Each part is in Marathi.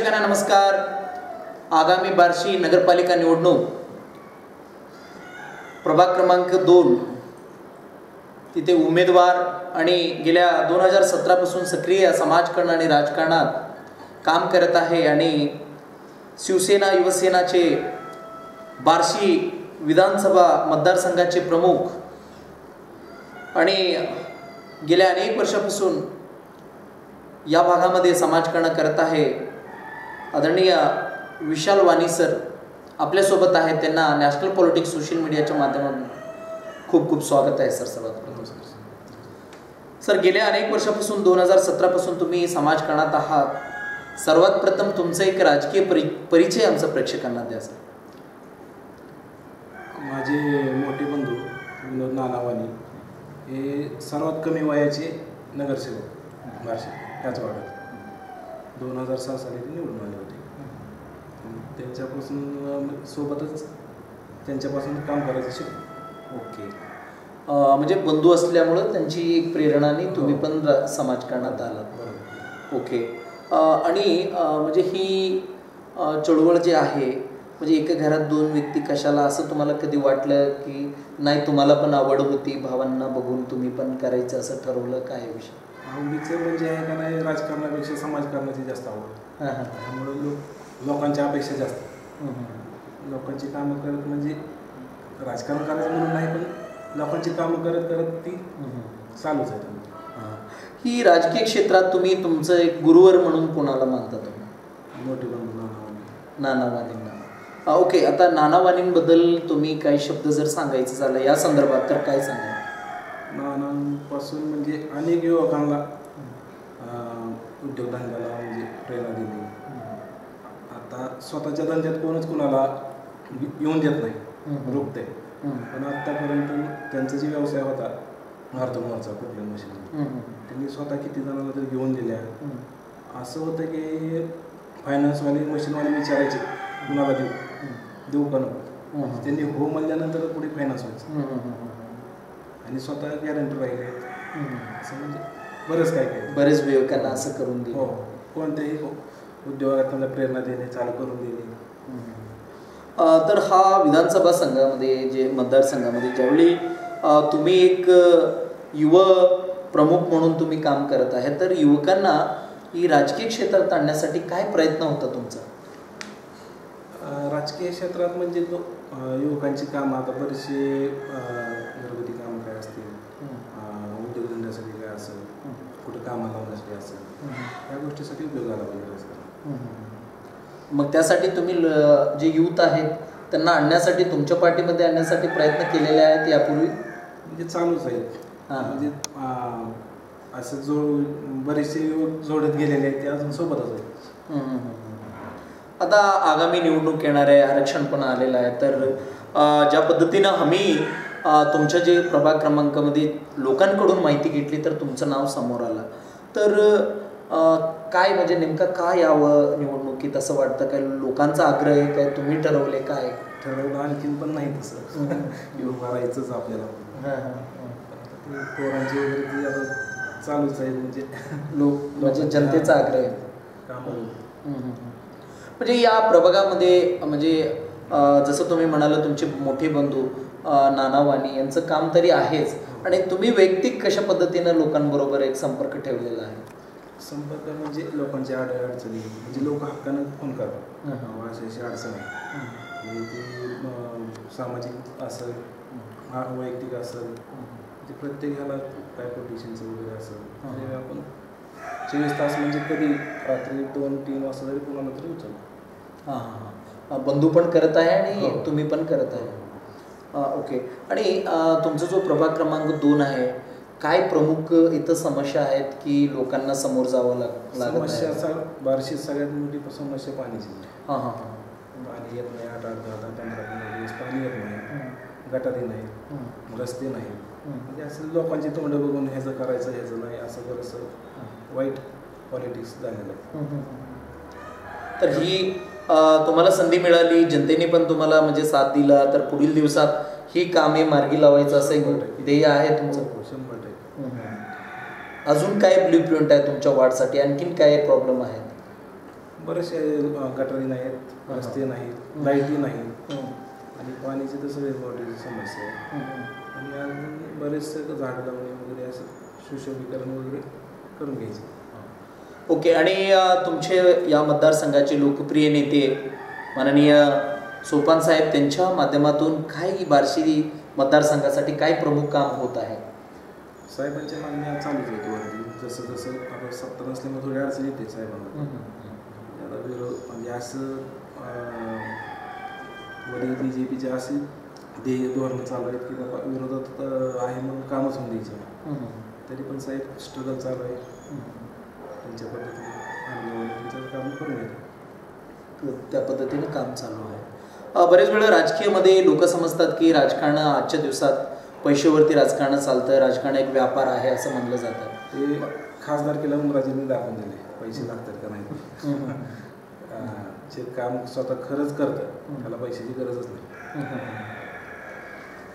प्रेक्षकांना नमस्कार. आगामी बार्शी नगरपालिका निवडणूक प्रभाग क्रमांक 2 तिथे उमेदवार आणि गेल्या 2017 पासून सक्रिय समाजकारण आणि राजकारणात काम करत आहे आणि शिवसेना युवसेनाचे बार्शी विधानसभा मतदारसंघाचे प्रमुख आणि गेल्या अनेक वर्षापासून या भागामध्ये समाजकारण करत आहे आदरणीय विशाल वाणी सर आपल्यासोबत आहेत. त्यांना नॅशनल पॉलिटिक्स सोशल मीडियाच्या माध्यमातून खूप खूप स्वागत आहे सर. सर्वात प्रथम सर, गेल्या अनेक वर्षापासून 2017 पासून तुम्ही समाजकारणात आहात. सर्वात प्रथम तुमचा एक राजकीय परिचय आमच्या प्रेक्षकांना द्या सर. माझे मोठे बंधू विनोद नानावानी हे सर्वात कमी वयाचे नगरसेवक बार्शी याच वार्डात 2006 साली ते निवडून आले होते. त्यांच्यापासून सोबतच त्यांच्यापासून काम करायचं शिकलो. ओके, म्हणजे बंधू असल्यामुळं त्यांची एक प्रेरणाने तुम्ही पण समाजकारणात आलात. ओके, आणि म्हणजे ही चळवळ जी आहे म्हणजे एका घरात 2 व्यक्ती कशाला असं तुम्हाला कधी वाटलं की नाही तुम्हाला पण आवड होती भावांना बघून तुम्ही पण करायचं असं ठरवलं काय विषय? आवडीचं म्हणजे आहे का नाही राजकारणापेक्षा समाजकारणाची जास्त आवड. त्यामुळे लोकांच्या अपेक्षा जास्त. लोकांची कामं करत म्हणजे राजकारण करायचं म्हणून नाही पण लोकांची कामं करत करत ती चालूच आहे. ही राजकीय क्षेत्रात तुम्ही तुमचं एक गुरुवर म्हणून कोणाला मानता तुम्ही? मोठे बंधू नानावानींना. ओके, आता नानावानींबद्दल तुम्ही काही शब्द जर सांगायचं झालं या संदर्भात तर काय सांगा? नानांपासून म्हणजे अनेक युवकांना उद्योगधंद्याला म्हणजे प्रेरणा दिली. आता स्वतःच्या धंद्यात कोणच कुणाला येऊन देत नाही, रोखते. पण आत्तापर्यंत त्यांचा जे व्यवसाय होता मारतो कुठल्या मशीन त्यांनी स्वतः किती जणांना तरी घेऊन दिल्या. असं होतं की फायनान्सवाले मशीनवाले विचारायचे कुणाला देऊ का नको, त्यांनी हो म्हणल्यानंतर पुढे फायनान्स व्हायचं आणि स्वतः गॅरंटी राहिले. असं म्हणजे बरेच विवेकांना असं करून दिलं. हो, कोणत्याही उद्योगात त्यांना प्रेरणा देणे चालू करून दिली. तर हा विधानसभा संघामध्ये जे मतदारसंघामध्ये ज्यावेळी तुम्ही एक युवा प्रमुख म्हणून तुम्ही काम करत आहे तर युवकांना ही राजकीय क्षेत्रात आणण्यासाठी काय प्रयत्न होता तुमचा? राजकीय क्षेत्रात म्हणजे युवकांची कामं आता बरेचसे घरगुती कामं काय असतील, उद्योगधंद्यासाठी काय असेल, कुठं कामाला लावण्यासाठी असेल, या गोष्टीसाठी उपयोगाला पाहिजे. मग त्यासाठी तुम्ही जे युथ आहेत त्यांना आणण्यासाठी तुमच्या पार्टीमध्ये आणण्यासाठी प्रयत्न केलेले आहेत यापूर्वी? म्हणजे चालूच आहेत. म्हणजे असं बरेचसे युवक जोडत गेलेले आहेत ते अजून सोबतच आहेत. आता आगामी निवडणूक येणार आहे, आरक्षण पण आलेलं आहे, तर ज्या पद्धतीनं आम्ही तुमच्या जे प्रभाग क्रमांकामध्ये लोकांकडून माहिती घेतली तर तुमचं नाव समोर आलं. तर काय म्हणजे नेमकं काय यावं निवडणुकीत असं वाटतं? काय लोकांचा आग्रह आहे, काय तुम्ही ठरवले? काय ठरवलं आणखीन पण नाही तसं येऊन मारायचंच आपल्याला. पोरांची वगैरे ती आता चालूच आहे म्हणजे जनतेचा आग्रह आहे काम. म्हणजे या प्रभागामध्ये म्हणजे जसं तुम्ही म्हणाल तुमचे मोठे बंधू नानावानी यांचं काम तरी आहेच आणि तुम्ही वैयक्तिक कशा पद्धतीनं लोकांबरोबर एक संपर्क ठेवलेला आहे? संपर्क म्हणजे लोकांच्या अडचणी म्हणजे लोक हक्कानं फोन करतात अशी अडचण आहे. म्हणजे ती सामाजिक असेल वैयक्तिक असेल म्हणजे प्रत्येक ह्याला काय पोलिटिशियनचं वगैरे असेल म्हणजे आपण 24 तास म्हणजे कधी रात्री 2-3 वाजता जरी कोणाला तरी उचलतो. बंधू पण करत आहे आणि तुम्ही पण करत आहे. ओके, आणि तुमचा जो प्रभाग क्रमांक 2 आहे काय प्रमुख इथं समस्या आहेत की लोकांना समोर जावं लागत? समस्या बार्शीत सगळ्यात मोठी समस्या पाण्याची. पाणी येत नाही. 8-10-15 दिवस पाणी येत नाही, गटारी नाही, रस्ते नाही. म्हणजे असं लोकांची तोंड बघून ह्याचं करायचं ह्याचं नाही असं बरंचसं वाईट पॉलिटिक्स झालेलं आहे. तर ही तुम्हाला संधी मिळाली, जनतेने पण तुम्हाला म्हणजे साथ दिला, तर पुढील दिवसात ही कामे मार्गी लावायचं असं एक ध्येय आहे तुमचं? 100%. अजून काय ब्ल्यू प्रिंट आहे तुमच्या वार्डसाठी? आणखीन काय प्रॉब्लेम आहेत? बरेचसे गटारी नाहीत, रस्ते नाहीत, लाईटी नाहीत आणि पाण्याची तर सगळी मोठी समस्या आहे. आणि अजून बरेचसे झाडं लावणे वगैरे असं सुशोभीकरण वगैरे करून घ्यायचं. ओके. आणि तुमचे या मतदारसंघाचे लोकप्रिय नेते माननीय सोपान साहेब त्यांच्या माध्यमातून काय बार्शी मतदारसंघासाठी काय प्रमुख काम होत आहे? साहेबांच्या मागण्या चालूच आहेत वरती. जसं जसं आता सत्ता नसल्यामुळे थोडी अडचण येते साहेबांना. त्याला विरोध म्हणजे असं वरील BJPचे असे धोरणं चालू आहेत की बाबा विरोधात आहे म्हणून कामच होऊन द्यायचे. तरी पण साहेब स्ट्रगल चालू आहे त्यांच्या पद्धतीने आणि त्यांचं काम करून घेतो. त्या पद्धतीने काम चालू आहे. बरेच वेळा राजकीयमध्ये लोक समजतात की राजकारण आजच्या दिवसात पैशावरती राजकारण चालतं, राजकारण एक व्यापार आहे असं म्हणलं जातं. ते खासदारकीला उमराजींनी दाखवून दिले पैसे लागतात का नाही. जे काम स्वतः खरंच करतं त्याला पैशाची गरजच नाही.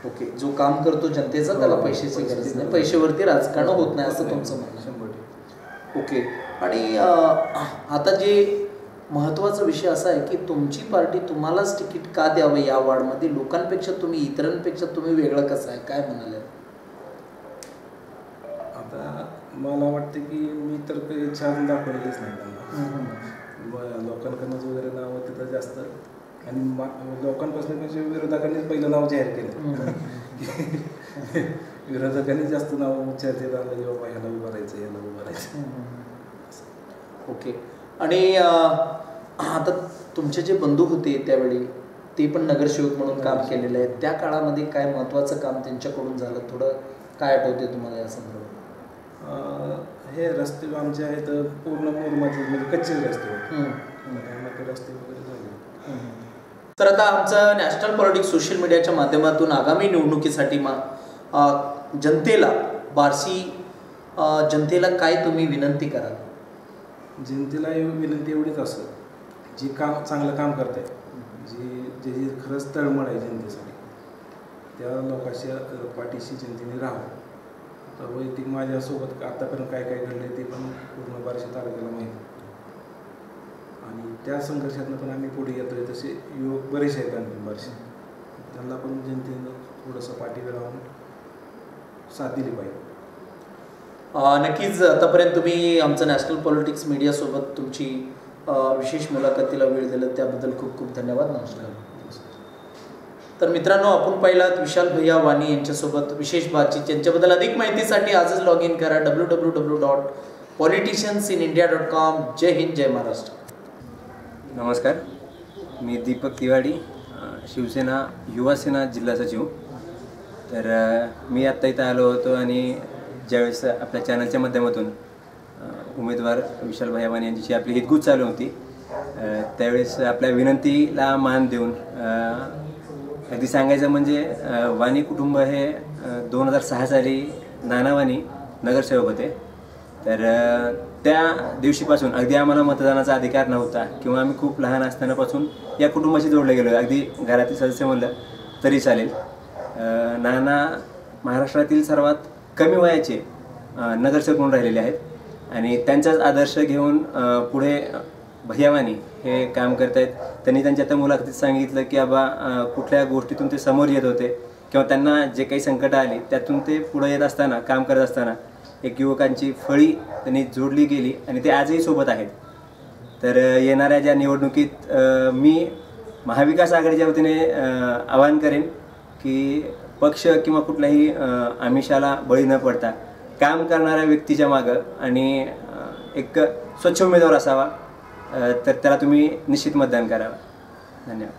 ओके. जो काम करतो जनतेचा त्याला पैशाची गरज नाही, पैशावरती राजकारण होत नाही असं तुमचं म्हणणं. 100%. ओके. आणि आता जे महत्त्वाचा विषय असा आहे की तुमची पार्टी तुम्हालाच तिकीट का द्यावं या वॉर्डमध्ये? लोकांपेक्षा तुम्ही इतरांपेक्षा तुम्ही वेगळं कसं आहे, काय म्हणाले? आता मला वाटतं की मी तर काही छान दाखवलेलीच नाही त्यांना. लोकांकडूनच वगैरे नावं तिथं जास्त आणि लोकांपासून विरोधकांनीच पहिलं नाव जाहीर केलं. विरोधकांनी जास्त नाव चर्चेत आणलं की बाबा ह्याला उभं राहायचं, ह्याला उभं राहायचं. ओके. आणि आता तुमचे जे बंधू होते त्यावेळी ते पण नगरसेवक म्हणून काम केलेलं आहे. त्या काळामध्ये काय महत्त्वाचं काम त्यांच्याकडून झालं, थोडं काय आठवते तुम्हाला या संदर्भात? हे रस्ते आमचे आहेत पूर्ण मुरमाचे म्हणजे कच्चे रस्ते रस्ते वगैरे झाले. तर आता आमचं नॅशनल पॉलिटिक्स सोशल मीडियाच्या माध्यमातून आगामी निवडणुकीसाठी जनतेला बार्शी जनतेला काय तुम्ही विनंती कराल? जनतेला विनंती एवढीच असं जी चांगलं काम करत आहे, जे खरंच तळमळ आहे जनतेसाठी, त्या लोकांच्या पाठीशी जनतेने राहावं. तर वैयक्तिक माझ्यासोबत आतापर्यंत काय काय घडले ते पण पूर्ण बार्शी तालुक्याला माहिती आणि त्या संघर्षातनं पण आम्ही पुढे येतोय. तसे युवक बरेचसे आहेत आणखी बार्शी, त्यांना पण जनतेनं थोडंसं पाठीवर राहून साथ दिली पाहिजे. नक्कीच. आतापर्यंत तुम्ही आमचं नॅशनल पॉलिटिक्स मीडियासोबत तुमची विशेष मुलाखतीला वेळ दिला त्याबद्दल खूप खूप धन्यवाद. नमस्कार. तर मित्रांनो, आपण पाहिलात विशाल भैया वाणी यांच्यासोबत विशेष बातचीत. यांच्याबद्दल अधिक माहितीसाठी आजच लॉग इन करा www.politiciansinIndia.com. जय हिंद, जय महाराष्ट्र. नमस्कार, मी दीपक तिवाडी, शिवसेना युवासेना जिल्हा सचिव. तर मी आत्ता इथं आलो होतो आणि ज्यावेळेस आपल्या चॅनलच्या माध्यमातून उमेदवार विशाल भैया वाणी यांची आपली हितगुज चालू होती त्यावेळेस आपल्या विनंतीला मान देऊन अगदी सांगायचं म्हणजे वाणी कुटुंब हे 2006 साली नाना वाणी नगरसेवक होते. तर त्या दिवशीपासून अगदी आम्हाला मतदानाचा अधिकार नव्हता किंवा आम्ही खूप लहान असतानापासून या कुटुंबाशी जोडले गेलो, अगदी घरातील सदस्य म्हणलं तरी चालेल. नाना महाराष्ट्रातील सर्वात कमी वयाचे नगरसेवक म्हणून राहिलेले आहेत आणि त्यांचाच आदर्श घेऊन पुढे भैया वाणी हे काम करत आहेत. त्यांनी त्यांच्या त्या मुलाखतीत सांगितलं की बाबा कुठल्या गोष्टीतून ते समोर येत होते किंवा त्यांना जे काही संकट आली त्यातून ते पुढे येत असताना, काम करत असताना एक युवकांची फळी त्यांनी जोडली गेली आणि ते आजही सोबत आहेत. तर येणाऱ्या ज्या निवडणुकीत मी महाविकास आघाडीच्या वतीने आवाहन करेन की पक्ष किंवा कुठल्याही आमिषाला बळी न पडता काम करणाऱ्या व्यक्तीच्या मागं आणि एक स्वच्छ उमेदवार असावा, तर त्याला तुम्ही निश्चित मतदान करावं. धन्यवाद.